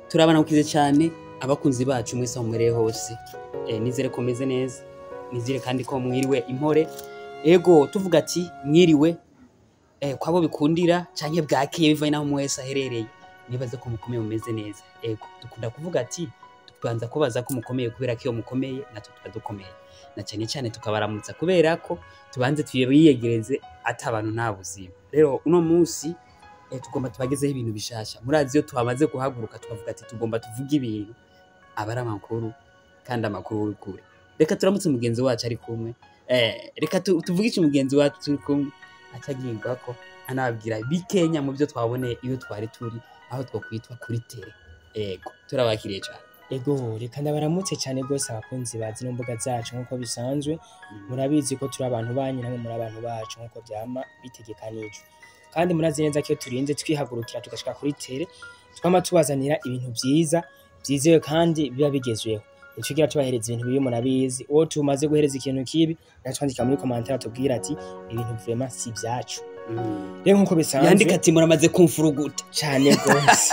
Turabanamukize cyane abakunzi bacu mwese aho mumereye hose. Nizere ko meze neza. Nizere kandi ko mwiriwe impore. Ego tuvuga ati mwiriwe kwabo bikundira canke bwakeye bivaye naho mwese aherereye. Nibaze ko mukomeye mumeze neza. Ego dukunda kuvuga ati tubanza kubaza ko mukomeye kubera ko iyo mukomeye natwe tukadukomeye. Na cyane cyane tukabaramutsa kubera ko tubanze tuyiyegereze ati abantu nta buzima. Rero uno munsi tugomba tubagezeho ibintu bishasha. Murazi iyo twamaze guhaguruka tukavuga ati tugomba tuvuge ibintu abari amakuru kandi amakuru uri kure. Reka turamutse mugenzi wacu ari kumwe. Reka tuvuge iki mugenzi wacu turi kumwe atagirwa ko anababwira bikenya mu byo twaboneye iyo twari turi aho twokwitwa kuri tele. Ego turabakiriye cyane. Ego reka ndabaramutse cyane gose abakunzi bazi no mbuga zacu nkuko bisanzwe. Murabizi ko turi abantu banyu namwe muri abantu bacu nkuko byama bitegekanijwe. Kandi murazi neza ko turinze twihagurukira tugashika kuri tele twama tubazanira ibintu byiza byizewe kandi biba bigezweho. Nico gira tubahereza ibintu bibi munabizi. Uwo tumaze guhereza ikintu kibi natwandika muri commentaire tubwira ati ibintu vraiment si byacu. Rero nkuko bisanzwe yandika ati muramaze kumfuruguta cyane gose.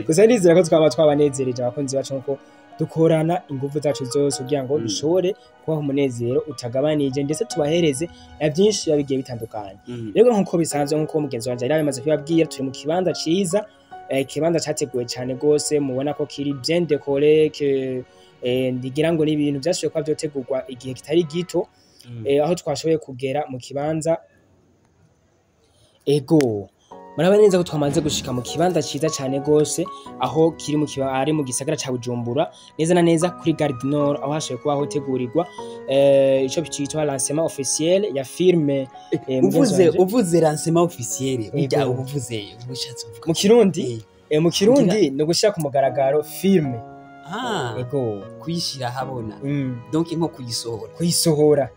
Gusa nizera ko twabanezereje abakunzi bacu nkuko dukorana ingufu zacu zose kugira ngo dushobore kubaho umunezero utagabanije ndetse tubahereze na byinshi yabigiye bitandukanye. Rero nkuko bisanzwe nkuko mugenzi wanje yari amaze kubabwira turi mu kibanza ciza, kibanza cyateguwe cyane gose mubona ko kiri bien décoré que ndigira ngo n'ibintu byashoboye kwa byotegurwa igihe kitari gito aho twashoboye kugera mu kibanza. Ego murabana neza ko twamaze gushika mu kibanza ciza cyane gose aho kiri mu ari mu gisagara ca Bujumbura neza na neza kuri Gare du Nord aho hashoboye kuba hotegurirwa ico bicitwa lancement officiel ya filme. Uvuze lancement officiel bijya uvuze ubushatse uvuga mu Kirundi mu Kirundi no gushira ku mugaragaro filme. Ego kuyishira habona donc nko kuyisohora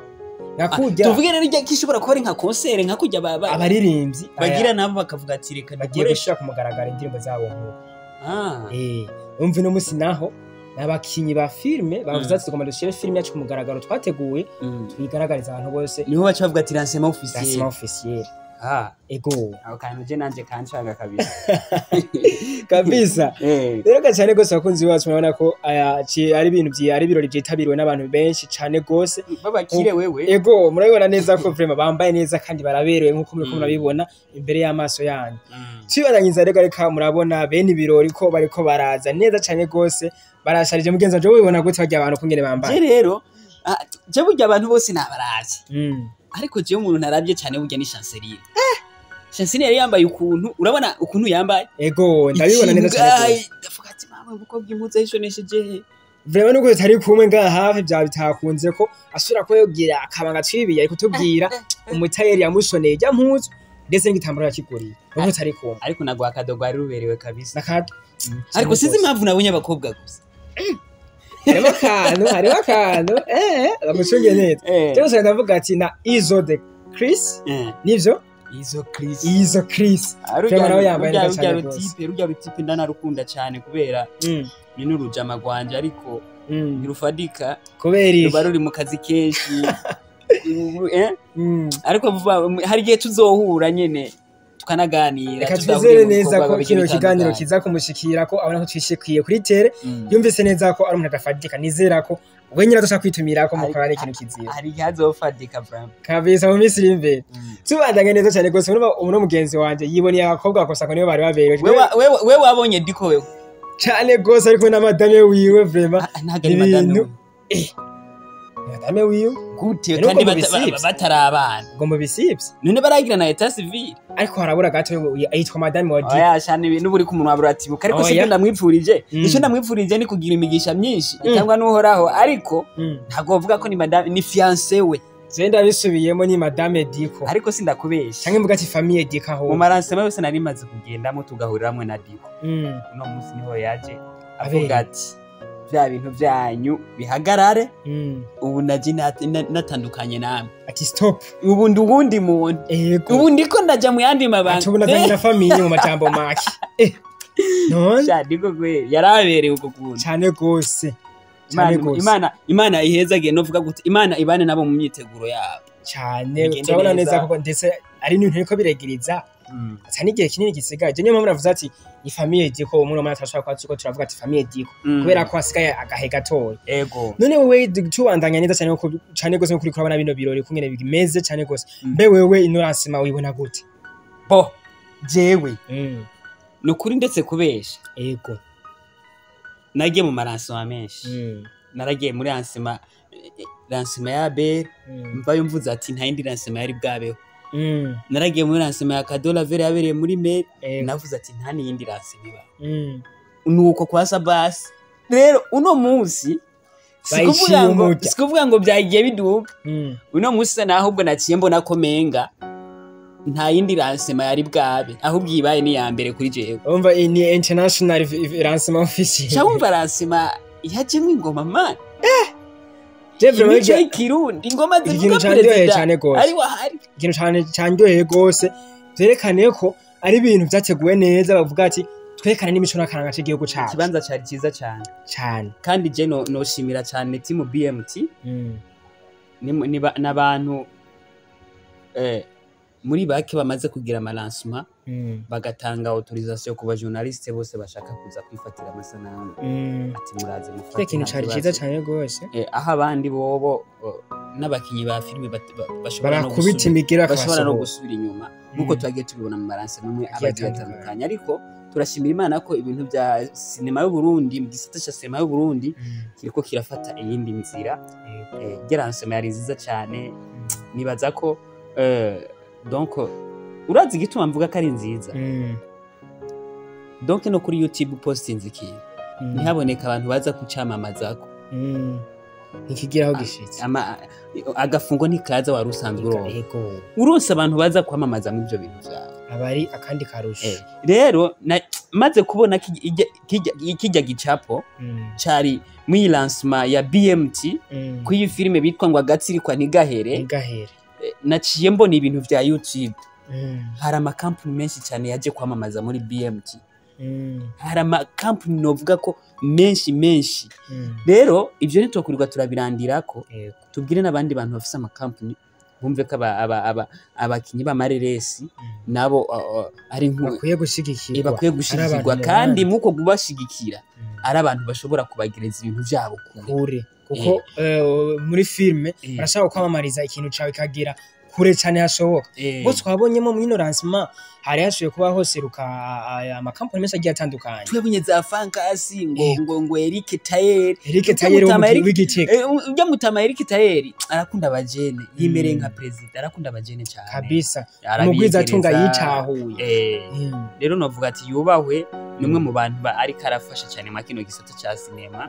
nakujya tuvuge rero ijya kishobora kuba ari nka concert nka kujya abaririmbyi bagira nabo bakavuga ati reka bagiye gushira ku mugaragaro indirimbo zabo nko umve no musi naho nabakinyi ba filme bavuze ati tugomba dushire filme yacu ku mugaragaro twateguye twigaragariza abantu bose niho bacha bavuga ati lancement officiel. Ego aho kantu je nanje kanshanga kabisa kabisa. Rero cyane gose abakunzi bacu murabona ko ari ibintu ari birori byitabiriwe n'abantu benshi cyane gose babakire wewe. Ego murabibona neza ko vraiment bambaye neza kandi baraberewe nkuko murabibona imbere y'amaso yanyu. Twibarangiza reka murabona bene ibirori ko bariko baraza neza cyane gose barasharije mugenzi wanje wibona gute bajya abantu kungene bambaye. Rero je burya abantu bose nabaraje ariko je umuntu narabye cyane burya ni Chanceline. Chanceline yari yambaye ukuntu urabona ukuntu yambaye. Ego ndabibona neza cyane. Ndavuga ati mama uko bw'impuze yishonesheje vraiment nuko tari kumwe nga hafi bya bitakunze ko asura ko yogira akabanga twibiye ariko tubwira umutayeri yamushoneye jya mpuzu ndetse n'igitambaro yakiguriye nuko tari kumwe ariko nagwa akadogo ari ruberewe kabisa nakado. Ariko sinzi impamvu nabonye abakobwa gusa harimo akantu bamushungiye neza cyose ndavuga ati na Izo de Chris nivyo Izo Chris nawe yambaye rujya rutipe ndanarukunda cyane kubera ni n'urujama rwanje ariko nirufadika kubera ruba ruri mu kazi kenshi ariko hari igihe tuzohura nyene tukanaganira twizere neza ko kino kiganiro kiza kumushikira ko abona ko twishikiye kuri tele yumvise neza ko ari umuntu adafadika. Nizera ko wenyira dushaka kwitumira ko mukorana ikintu kizira hari hazofadika vraiment kabisa mu misiri imbere. Tubandanye neza cyane gose uno mugenzi wanje yiboniye abakobwa bakosako niyo bari babereje. Wewe wabonye diko wewe cyane gose ariko na madame wiwe vraiment ntago madame madame wiwe gute kandi batarabana ngo mu bisibye none baragira na etat civil ariko harabura gato yitwa madame wa Oya shane ibintu buri ku muntu waburatibuka ariko siko ndamwipfurije icyo ndamwipfurije ni kugira imigisha myinshi itangwa n'uhoraho ariko ntago bavuga ko ni madame ni fiancé we zenda bisubiyemo ni madame Diko ariko sindakubesha cyangwa mvuga ati famille Diko aho mu maransema yose nari maze kugendamo tugahuriramwe na Diko uno munsi niho yaje avuga ati bya bintu byanyu bihagarare ubu naje natandukanye namwe ati stop ubu ndubundi muntu ubu ndiko ndaja mu yandi mabanga tubunazanye na famille mu majambo make none Diko gwe yarabereye uko kuntu cyane gose Imana ihezage no vuga gute Imana ibane nabo mu myiteguro yabo cyane turabona neza ko ndetse ari n'ibintu ko biregiriza asa n'igihe kinini gisigaje niyo mpamvu navuze ati ni famille diko umuntu umwe atashaka ko turavuga ati famille diko kubera ko asigaye agahe gatoya ego none wewe tubandanya neza cyane ko cyane gose kuri kurabana bino birori kungene bimeze cyane gose mbe wewe ignorance ma wibona gute bo jewe nukuri ndetse kubesha ego nagiye mu maransoma menshi naragiye muri lancement ya Abel mvayo mvuze ati nta yindi lancement yari bwabeho naragiye muri lancement ya Kadola Vere yabereye muri Mer navuze ati nta niyindi lancement iba nuko kwa Sabas rero uno munsi sikuvuga ngo byagiye biduka uno munsi nahubwo naciye mbona ko menga nta yindi lancement yari bwabe ahubwo ibaye ni ya mbere kuri jewe umva ni international lancement officiel cyangwa lancement yajemwe ingoma man Jevre Kirundi ingoma zivuga perezida ari wahari ikintu cyane cyandoheye gose zerekane ko ari ibintu byateguwe neza bavuga ati twekane n'imico n'akaranga cy'igihugu cyacu kibanza cyari cyiza cyane kandi je no shimira cyane team BMT n'abantu muri bake bamaze kugira amalancement bagatanga autorisation ku ba journaliste bose bashaka kuza kwifatira amasanamu ati muraze mufate ikintu cyari cyiza cyane gose aho abandi bobo n'abakinyi ba filime bashobora no gusubira inyuma nkuko twagiye tubibona mu malancement amwe abagiye atandukanye ariko turashimira Imana ko ibintu bya cinema y'u Burundi mu gisata cya cinema y'u Burundi kiriko kirafata iyindi nzira lancement yari nziza cyane nibaza ko donc urazi gituma mvuga ko ari nziza donc no kuri YouTube posting ikintu ntihaboneka abantu baza kucamamazako nikigiraho gishitse agafungo ntikaza wari usanzwe uronse abantu baza kwamamaza mu byo bintu byawe abari akandi karusho rero maze kubona kijya gicapo cari muri lancement ya BMT ku iyi filime bitwa ngo agatsirikwa ntigahere naciye mbona ibintu vya YouTube hari amakampuni menshi cyane yaje kwamamaza muri BMT hari amakampuni novuga ko menshi rero ivyo nitokurirwa turabirandirako tubwire n'abandi bantu bafise amakampuni bumve ko abakinyi b'amareresi nabo ari bakwiye gushigikirwa kandi muko gubashigikira ari abantu bashobora kubagereza ibintu byabo kure kuko muri filme barashaka kwamamariza ikintu cawe kagira kure cyane hashoboka bose twabonyemo mu lancement hari hashoboye kuba hose ruka amakampani menshi agiye atandukanye twebunye za Fankasi ngo Eric Tayer ujya mutama Eric Tayer arakunda abajene yimereye nka president arakunda abajene cyane kabisa umugwiza atunga yicahuye rero novuga ati yubahwe numwe mu bantu ari karafasha cyane makino gisata cya cinema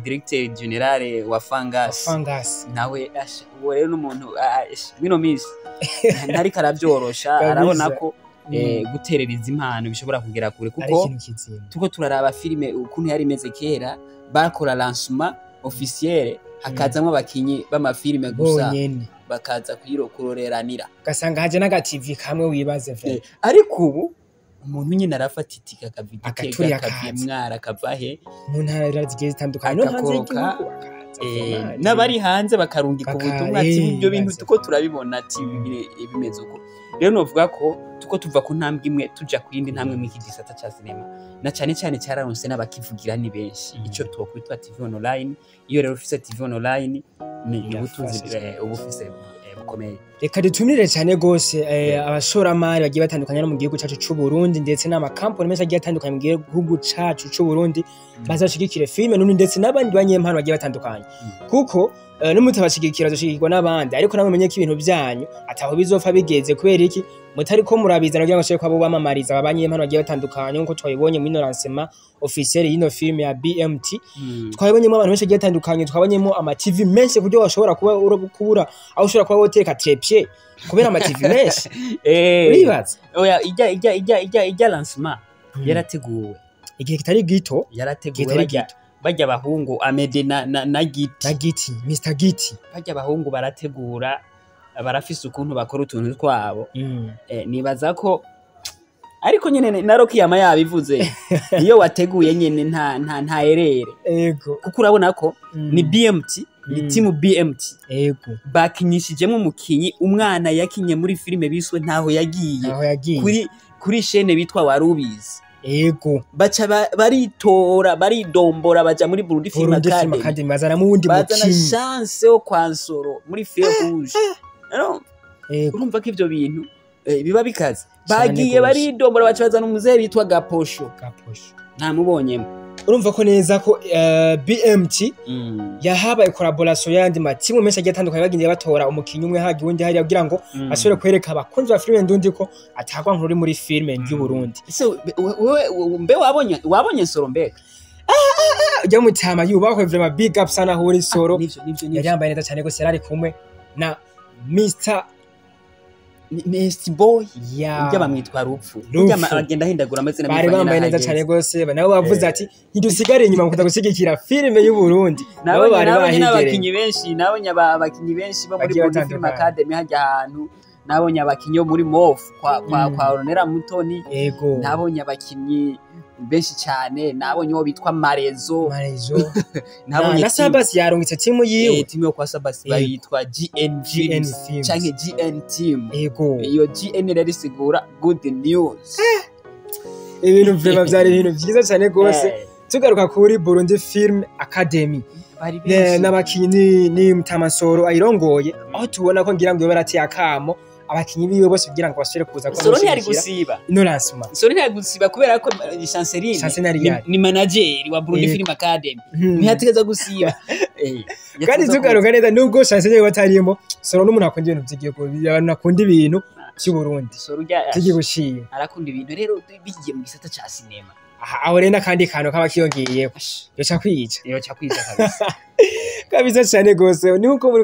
directeur general wa Fankasi nawe uwo rero n'umuntu mino miss ntari karabyorosha arabona ko guterereza impano bishobora kugera kure kuko tuko turaraba filime ukuntu yari imeze kera bakora lancement officiel hakazamwe abakinyi b'amafilime gusa bakaza kuroreranira gasanga haje naga TV kamwe wibaze fe ariko ubu umuntu nyine arafatitika akavideo akavuye mwara kavahe mu ntara zigiye zitandukanye no hanze y'igihugu n'abari hanze bakarungika ubutumwa ati ibyo bintu tuko turabibona ati bimeze uko rero novuga ko tuko tuva ku ntambwe imwe tuja ku yindi ntambwe mu gisata cya cinema na cyane cyararonse n'abakivugira ni benshi ico twokwitwa TV online iyo rero ufise TV online ni ubutunzi ubufise bukomeye reka dutumire cyane gose abashoramari bagiye batandukanye no mu gihugu cyacu cy'u Burundi ndetse n'amakampani menshi agiye atandukanye mu gihugu cyacu cy'u Burundi bazashigikire filime nuni ndetse n'abandi banyempano bagiye batandukanye kuko n'umutabashigikira zoshigirwa n'abandi ariko namwe menye ko ibintu byanyu ataho bizopfa bigeze kubera iki mutari ko murabizana kugira ngo sheke kwabo bamamariza abanyempano bagiye batandukanye nkuko twabibonye muri lancement officiel y'ino filime ya BMT twabibonyemo abantu benshi bagiye batandukanye twabonyemo ama TV menshi kuburyo bashobora kuba kubura aho ushobora kuba woteka trepie kubera ama TV menshi uribaza oya ijya lancement yarateguwe igihe kitari gito yarateguwe bajya abahungu Amede na Giti Mr Giti bajya abahungu barategura barafise ukuntu bakora utuntu twabo nibaza ko ariko nyene naroki yama yabivuze iyo wateguye nyene nta erere yego kuko urabona ko ni BMT ni team BMT Yego. bakinyishijemo umukinyi umwana yakinye muri filime biswe ntaho yagiye kuri chaîne bitwa Warubizi. Yego. Baca baritora baridombora baja muri Burundi Film Academy bazana mu wundi mukinyi chance yo kwansoro muri Feu Rouge. Urumva ko ivyo bintu biba bikaze bagiye baridombora baca bazana umuzehe bitwa Gaposho ntamubonyemo. Urumva ko neza ko BMT yahabaye collaboration yandi matimu menshi agiye atandukanye bagiye batora umukinyi umwe hagi wundi hari kugira ngo ashobore kwereka abakunzi ba filime ndundi ko atagwa nkuri muri filime y'u Burundi. Wewe mbe wabonye Soro mbega ujya mutama yubakwe vraiment big up sana hori Soro yari yambaye neza cyane gose yari kumwe na Mr Nasty Boy ujya bamwitwa Rupfu ujya agenda ahindagura amazina bari bambaye neza cyane gose nabo bavuze ati ntidusigare inyuma ngo gushyigikira filime y'u Burundi. Nabo bari bahegereye abakinyi benshi abakinyi benshi bo muri Burundi Film Academy hajya ahantu nabonye abakinyi muri MOF kwa Ronera Mutoni. Nabonye abakinyi benshi cyane nabonye wo bitwa Marezo nabonye na Sabas yarungitse timu yiwe timu yo kwa Sabas bayitwa GN canke GN team. Iyo GN rero isigura good news. Ibintu vraiment byari ibintu byiza cyane gose. Tugaruka kuri Burundi Film Academy n'abakinyi ni Mutamasoro ayirongoye aho tubona ko ngira ngo baratiye akamo abakinyi biwe bose kugira ngo basubire kuza ko Soro ntiyari gusiba Soro ntiyari gusiba kubera ko Chanceline ni manager wa Burundi Film Academy ntiyategeza gusiba. Kandi tugaruka neza nubwo Chanceline batariyemo Soro n'umuntu akunda ibintu byigiye nakunda ibintu cy'u Burundi tugiye gushiye arakunda ibintu rero bigiye mu gisata ca cinema. Aho rena kandi kantu kabakiyongeye yoca kwica kabisa cyane gose nuko muri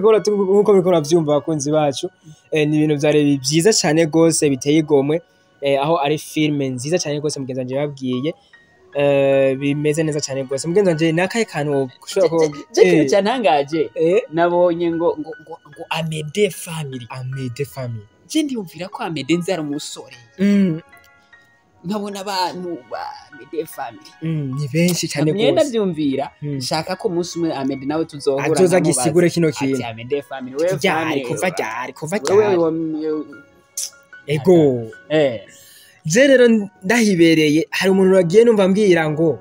ko ravyumva abakunzi bacu ni ibintu byari byiza cyane gose biteye igomwe aho ari filme nziza cyane gose mugenzi wanje yabwiye bimeze neza cyane gose mugenzi wanje nakaye kantu gushobora ko cyantangaje nabonye ngo Amede family je ndiyumvira ko Amede nzara umusore nkabona abantu ba Amede family ni benshi cyane gose nyenda byumvira shaka ko umunsi umwe Amede nawe tuzohura azoza gisigure kino kintu Amede family wewe kuva ego je rero ndahibereye hari umuntu wagiye numva mbwira ngo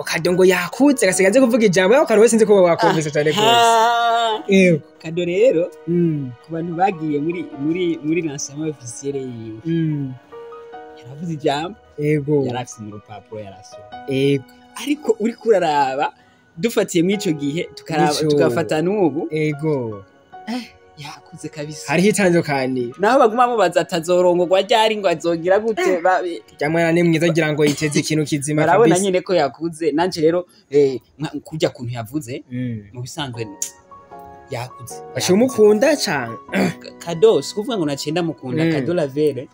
Kado ngo yakuze gasigaze kuvuga ijambo yako karo sinzi ko wakumvise cyane gose. Kado rero ku bantu bagiye muri lancement officiel yiwe yaravuze ijambo yarafise mu rupapuro yarasoma ariko uri kuraraba dufatiye mu ico gihe tukafata n'ubu yakuze kabisa hari hitandukanye naho baguma mubaza atazorongorwa ryari ngo azogira gute jamwana ni mwiza ngira ngo yiteze ikintu kizima kabisa barabona nyine ko yakuze nanje rero kujya kuntu yavuze mu bisanzwe yakuze ashumukunda cyane Kado sikuvuga ngo nacenda mukunda Kado Lavere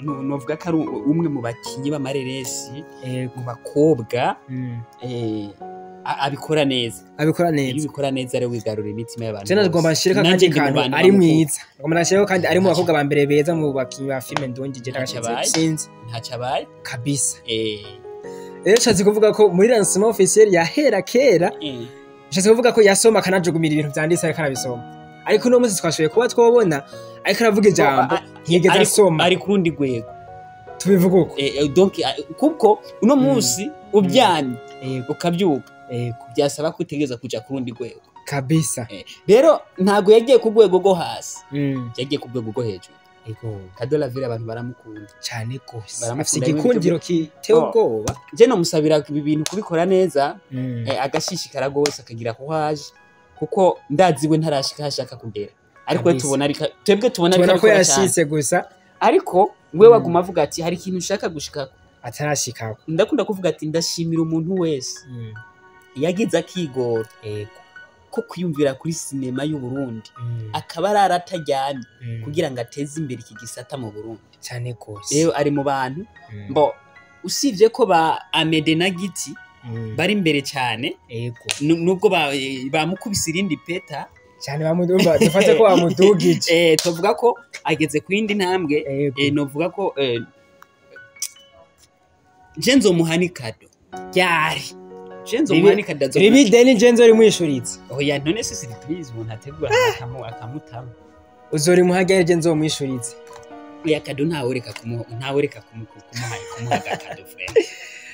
novuga ko ari umwe mu bakinyi b'amareresi mu bakobwa abikora neza rero wigarura imitima y'abantu. Cyane ngomba nshireka kandi kantu ari mwiza. Ngomba nshireka kandi ari mu bakobwa ba mbere beza mu bakinyi ba filme ndonje je sinzi. Ntacabaye kabisa. Shazi kuvuga ko muri lancement officiel yahera kera. Shazi kuvuga ko yasoma kanajugumira ibintu byanditse ariko arabisoma. Ariko no munsi twashoboye kuba twobona ariko aravuga ijambo ntiyigeze asoma. Ari kurundi gwego. Tubivuga uko. Donc kuko uno munsi ubyanye ukabyuka byasaba kutegeza kuja kurundi gwego kabisa. Rero ntago yagiye ku gwego go hasi yagiye ku gwego go hejuru. Kado Lavere abantu baramukunda cyane gose afite igikundiro kiteye ubwoba. Je no musabira ibintu kubikora neza agashishikara gose akagira ko haje kuko ndaziwe ntarashika hashaka kugera ariko twebwe tubona ko yashitse gusa ariko wewe waguma avuga ati hari ikintu ushaka gushika atarashikako. Ndakunda kuvuga ati ndashimira umuntu wese yagize akigora ko kwiyumvira kuri sinema y'u Burundi akaba aratajyanye kugira ngo ateze imbere iki gisata mu Burundi cyane gose. Rero ari mu bantu mbo usivye ko ba Amede na Giti bari imbere cyane nubwo bamukubise irindi peta cyane bamudumba dufate ko bamudugije tuvuga ko ageze ku yindi ntambwe novuga ko je nzomuhani Kado ryari Jenzo mwani kadazo ribi deni Jenzo uri mwishuritse oya none se surprise umuntu ategura akamutama uzori muhagere Jenzo mwishuritse ya kado ntaworeka kumuha kado friend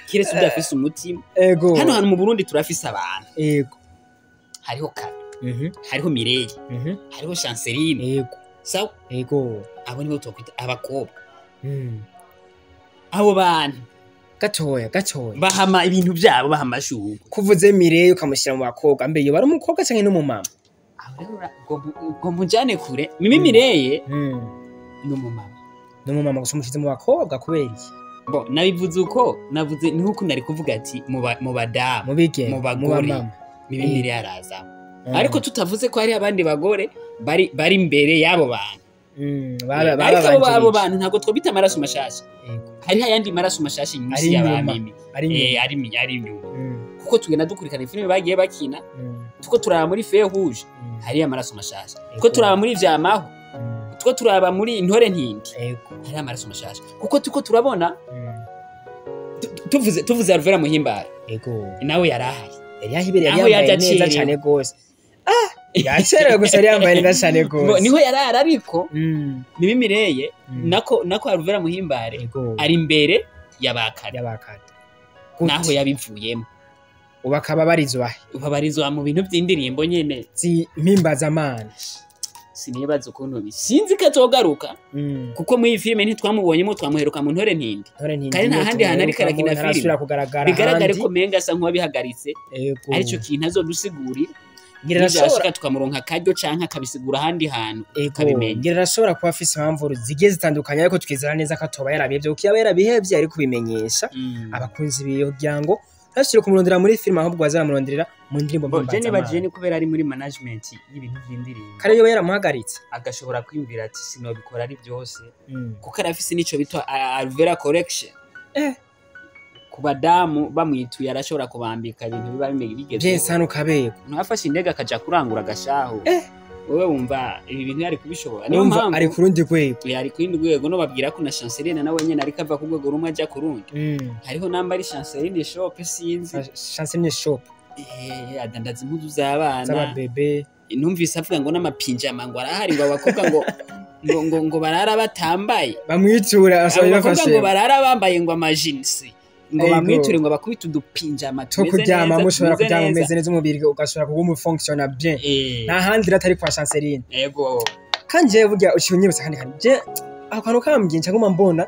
kire suda afise umutima ego hano mu Burundi turafise abantu ego hariho kado hariho Mireille hariho Chanceline ego sawa ego abo nibo twakwita abakobwa abo bantu gatoya bahama ibintu byabo bahama shugo kuvuze Mireille ukamushyira mu bakobwa mbe yo bari umukobwa cyangwa n'umumama ngo mujane kure mimi Mireille n'umumama gusa umushize mu bakobwa kubera iki bo nabivuze uko navuze ni uko nari kuvuga ati mu badamu mu bagore mimi Mireille araza ariko tutavuze ko hari abandi bagore bari imbere yabo bantu ariko abo bantu ntago twobita amaraso mashasha hari hayandi maraso mashasha nyinshi y'abamimi ari inyuma kuko tugenda dukurikana filime bagiye bakina tuko turaba muri Feu Rouge hari amaraso mashasha kuko turaba muri Vyamaho tuko turaba muri Intore Ntindi hari amaraso mashasha kuko tuko turabona tuvuze Alvera Muhimbara nawe yarahari yambaye neza cyane gose yacerewe gusa yambaye neza cyane gose niho yarara ariko Mimi Mireille nako Alvera Muhimbare ari imbere y'abakade naho yabivuyemo ubakaba barizwa mu bintu by'indirimbo nyene mpimbaza amana sinibaza ukuntu bisinzi kazogaruka kuko muri filime ntitwamubonyemo twamuheruka mu Ntore Ntindi kandi nta handi hantu ari karakina filime bigaragare ko menga asa nk'uwabihagaritse aricyo kintu azodusigurira ngira tukamuronka karyo canka kabisigura handi hantu kabimenya ngira rashobora kuba afise impamvu zigiye zitandukanye ariko tukizera neza ko atoba yarabihevye kuko yaba yarabihevye ari kubimenyesha abakunzi biyo kugirango ntashire kumurondera muri filime ahubwo bazamuronderera mu ndirimbo mbimbaza bajeni kubera ari muri management y'ibintu by'indirimbo kare yo yaramuhagaritse agashobora kwimvira ati sinobikora ari byose kuko arafise nico bitwa Alvera correction ku badamu bamwituye arashobora kubambika ibintu biba bigeze byensano kabego ntafashe indege akaja kurangura agashaho wowe wumva ibi bintu yari kubishobora niyo mpamvu ari kurundi rwego yari kurundi rwego no babwira ko na Chanceline nawe nyene ari kava ku rwego rumwe aja kurundi hariho namba ari Chanceline shop sinzi Chanceline shop adandaza impuzu z'abana z'ababebe numvise avuga ngo n'amapinjama ngo arahari ngo abakobwa ngo barara batambaye bamwitura asaba bafashe ngo barara bambaye ngo amajinsi ngo bamwiture ngo bakubita udupinjama tumeze neza kuryama mushobora kuryama umeze neza umubiri ugashobora kuguma fonctiona bien nta handi ratari kwa Chanceline yego kanje burya ucinyibutsa kandi je akantu kambye nguma mbona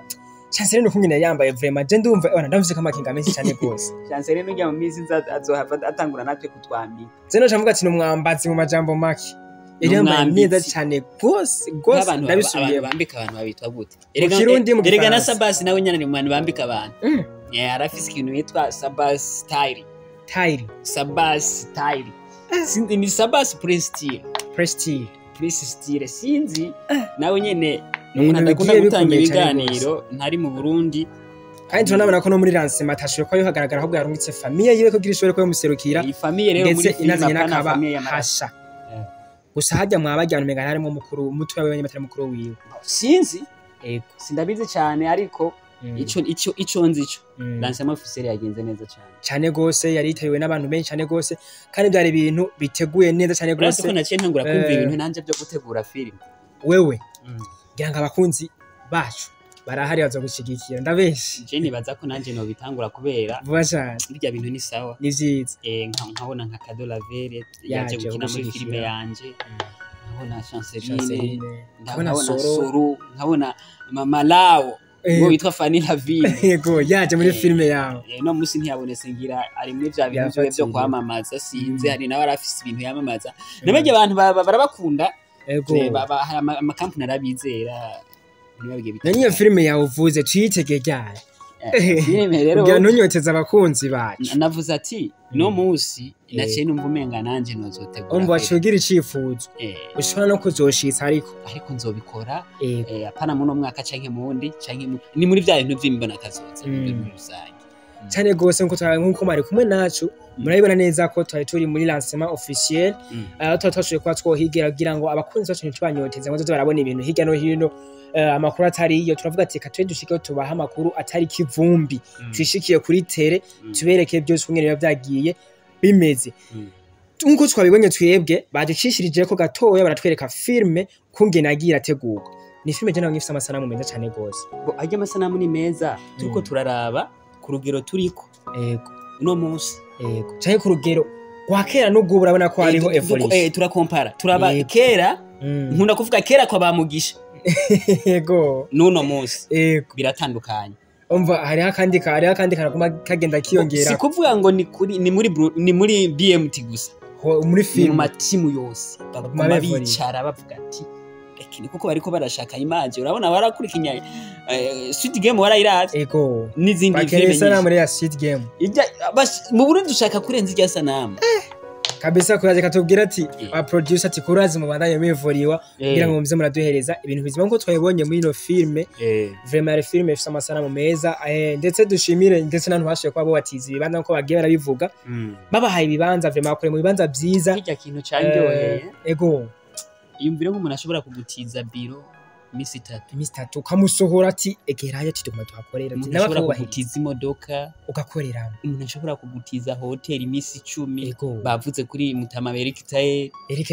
Chanceline ukungene yambaye vraiment je ndumva ona ndavuze ko amakinga menshi cyane gose Chanceline ujya mu minsi azohava atangura natwe kutwambika zeno cavuga ati numwambazi mu majambo make yambaye neza cyane gose ndabisubiye bambika abantu babitwa gute erega na Sabas nawe nyana ni mwana bambika abantu arafise ikintu yitwa Sabas style sinzi ni Sabas Prestige sinzi nawe nyene umuntu adakunda gutanga ibiganiro ntari mu Burundi kandi tunabona ko no muri lancement atashoboye ko yohagaragara ahubwo yarungitse famille yiwe ko girishobore ko yomuserukira iyi famille rero muri filime nakaba hasha gusa hajya mwabajyana umegana harimo mukuru umutwe wawe nyine mukuru wiwe sinzi sindabizi cyane ariko ico nzico lancement officiel yagenze neza cyane gose yari yitayiwe n'abantu benshi cyane gose kandi byari ibintu biteguye neza cyane gose ko naciye ntangura kumva ibintu nanje byo gutegura filime wewe ngira ngo abakunzi bacu barahari bazogushigikira ndabeshi je nibaza ko nanje no bitangura kubera vuba cyane birya bintu ni sawa ni vyiza nkabona nka Kado Lavere yaje gukina muri filime yanje nkabona Chanceline nkabona Soro nkabona Mama Lao ngo bitwa Fanny Lavine yego yaje muri filime yawe no musi ntiyabonetse ngira ari muri bya bintu byo kwamamaza sinzi hari nawe arafise ibintu yamamaza nabaje abantu barabakunda yego amakampani arabizera niyo filime yawe uvuze tuyitege ryari filime rero kugira ntunyoteza abakunzi bacu navuze ati no musi naciye numva umenga nanje nozotegura umva wacugira icifuzo ushobora no kuzoshitsa ariko nzobikora apana muno mwaka canke mundi canke ni muri bya bintu by'imbona kazoza muri rusange cyane gose nkuko mari kumwe nacu murabibona neza ko twari turi muri lancement officiel twashoboye kuba twohigira kugira ngo abakunzi bacu ntibanyoteze ngo barabona ibintu hirya no hino amakuru atari iyo turavuga ati katwe dushike tubaha amakuru atari kivumbi twishikiye kuri tere tubereke byose kumwe biba byagiye bimeze nkuko twabibonye twebwe badukishirije ko gatoya baratwereka filme kungena agira ategurwa ni filme je nawe ngifite amasanamu meza cyane gose ajya amasanamu ni meza turiko turaraba ku rugero turiko yego no munsi yego cyane ku rugero kwa kera n'ubwo urabona ko hariho evolution turakompara turaba kera nkunda kuvuga kera kwa bamugisha yego nuno munsi yego biratandukanye umva hariho akandi kanaguma kagenda kiyongera si kuvuga ngo ni muri BMT gusa muri film mu matimu yose baguma bicara bavuga ati ekini kuko bariko barashaka image urabona barakurikanya Squid Game warayirazi ego n'izindi filme nyinshi bakere muri ya Squid Game mu Burundi dushaka kurenza irya sanamu kabisa kuraje katubwira ati a producer ati kurazi mu bandanye mivuriwa kugira ngo muze muraduhereza ibintu bizima nko twabonye muri no filme vraiment filme ifite amasanamu meza ndetse dushimire ndetse nantu hashoye kwa bo batizi ibibanza nko bagiye barabivuga babahaye ibibanza vraiment bakore mu bibanza byiza kijya kintu cyandyoheye ego yumvire nk'umuntu ashobora kugutiza biro imisi 3 ukamusohora ati egerayo ati tuguma tuhakorera n'abashobora kugutiza imodoka ugakorera umuntu ashobora kugutiza hotel imisi 10 bavuze kuri Mutama Eric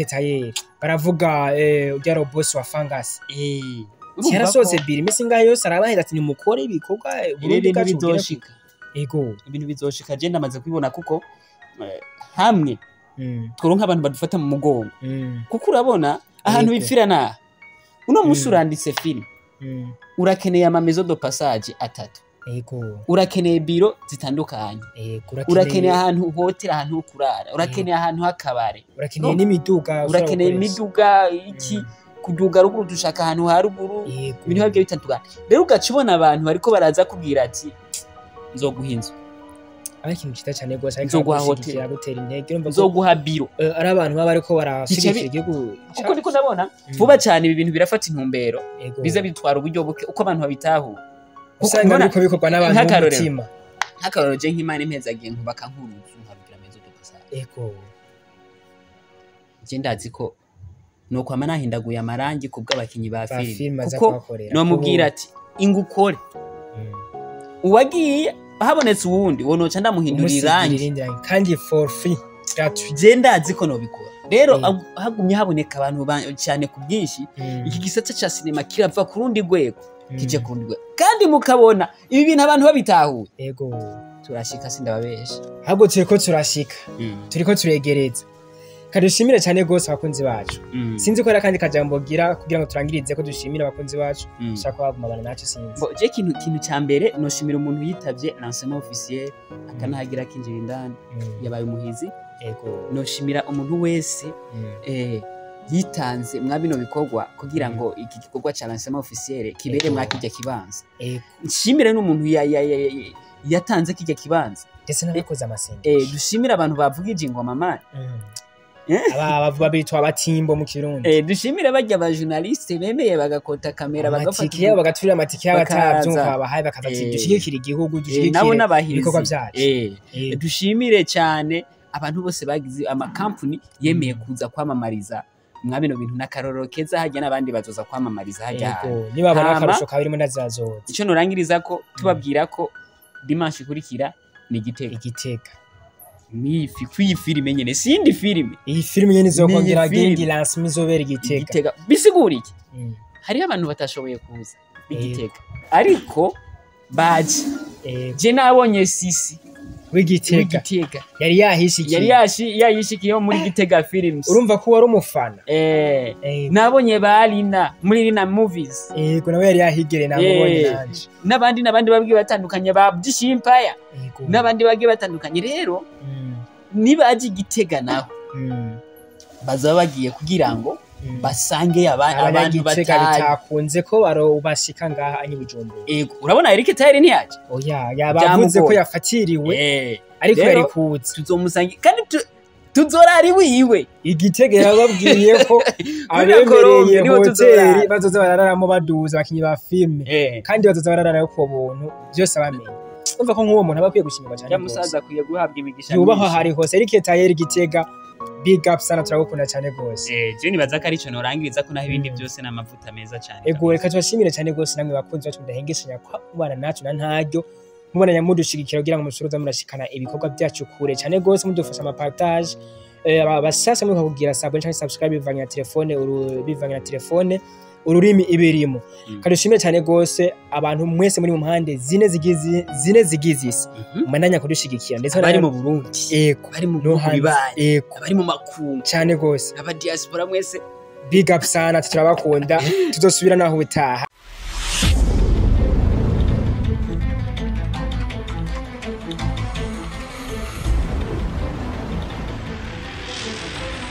Taye baravuga ujya boss wa Fungus cyara sose biri imisi ngayo yose arabahera ati nimukore ibikorwa Burundi gacu bizoshika ego ibintu bizoshika je ndamaze kubibona kuko hamwe tworonka abantu badufata mu mugongo kuko urabona ahantu bipfira na uno musi uranditse film urakeneye ama maison de passage 3 urakeneye biro zitandukanye urakeneye ahantu hotel ahantu kurara urakeneye ahantu hakabare urakeneye n'imiduga urakeneye imiduga iki kuduga ruguru dushaka ahantu ha ruguru ibintu habyo bitandukanye rero ugacibona abantu bariko baraza kubwira ati nzoguhinza ikintu cyiza cyane gose nzoguha hotel gutera intege nzoguha biro ari abantu baba bariko barashigikira igihugu kuko niko ndabona vuba cyane ibi bintu birafata intumbero biza bitwara uburyo buke uko abantu babitaho usanga biko bikorwa n'abantu b'umutima nk'akarorero je nk'Imana impezagiye nkubaka nkuruzu nkabwira mezo dopasa je ndazi ko no kwama nahindaguye amarangi kubw'abakinyi ba filime kuko no mubwira ati ingukore uwagiye habonetse uwundi wonoca ndamuhindurira irangi kandi for free je ndazi ko no bikora rero hagumye haboneka abantu cyane ku bwinshi iki gisata ca cinema kirava ku rundi rwego kije ku rundi rwego kandi mukabona ibi bintu abantu babitahuye yego turashika sindababesha ahubwo turiko turashika turiko turegereza kadushimira cyane gose abakunzi bacu sinzi ko ara kandi kajambo gira kugira ngo turangirize ko dushimira abakunzi bacu shaka babumabana nacu sinzi je kintu cyambere no shimira umuntu yitavye lancement officiel akanahagira kinjira indani yabaye umuhizi yego no shimira umuntu wese yitanze mwabino bikorwa kugira ngo iki gikorwa ca lancement officiel kibere mwakijya kibanza nshimire n'umuntu yatanze kijya kibanza ndetse n'abakoze amasengesho dushimira abantu bavugije ingoma mama aba bitwa abatimbo mu Kirundi dushimire bajya aba journaliste bemeye bagakota kamera bagafata bagaturira amatike y'abatavyumva bahaye bakaza dushigikira igihugu dushigikira ibikorwa byacu dushimire cyane abantu bose bagize ama company yemeye kuza kwamamariza mwabino bintu n'akarorero keza hajya nabandi bazoza kwamamariza hajya niba bana akarusho kabirimo nazazoza ico norangiriza ko tubabwira ko dimanche kurikira ni Igitega nifi kwi filime nyene sindi filime iyi filime nyene izokongera gendi lance mizobera Igitega bisigura iki hari abantu batashoboye kuza Igitega ariko baje je nabonye sisi w'Igitega yari yahishikiye muri Gitega Films urumva ko wari umufana nabonye barina muri Rina Movies yego nawe yari yahigere nabonye nanje n'abandi bagiye batandukanye ba Dishimpaya n'abandi bagiye batandukanye rero niba aje Gitega naho bazaba bagiye kugira ngo basange abantu batakunze ko barobashika ngaha anyi Bujumbura urabona Eric Taye ntiyaje oya yabavuze ko yafatiriwe ariko yari kuza tuzomusange kandi tuzorari wiwe Igitega yababwiye ko abemereye hoteli bazoza barararamo baduza abakinyi ba filme kandi bazoza barararayo ku buntu byose abamenye umva ko nk'uwo muntu aba akwiye gushimirwa cyane ya musaza akwiye guhabwa imigisha yubahwa hari hose Eric Tayer Gitega big up sana turagukunda cyane gose je nibaza ko ari cyo norangiriza ko naho ibindi byose n'amavuta meza cyane ego reka tubashimire cyane gose namwe bakunzi bacu ndahengeshanya kwa ubana nacu na ntaryo mubona nyamudushigikira kugira ngo musuruza murashikana ibikorwa byacu kure cyane gose mudufasha ama partage abasasa muri kugira subscribe bivanye na telefone ururimi ibirimo kadushimire cyane gose abantu mwese muri mu mpande zine zigize isi mandanya kudushigikira ndetse bari mu Burundi ego bari mu bibaye bari mu makungu cyane gose aba diaspora mwese big up sana turabakunda tuzosubira naho bitaha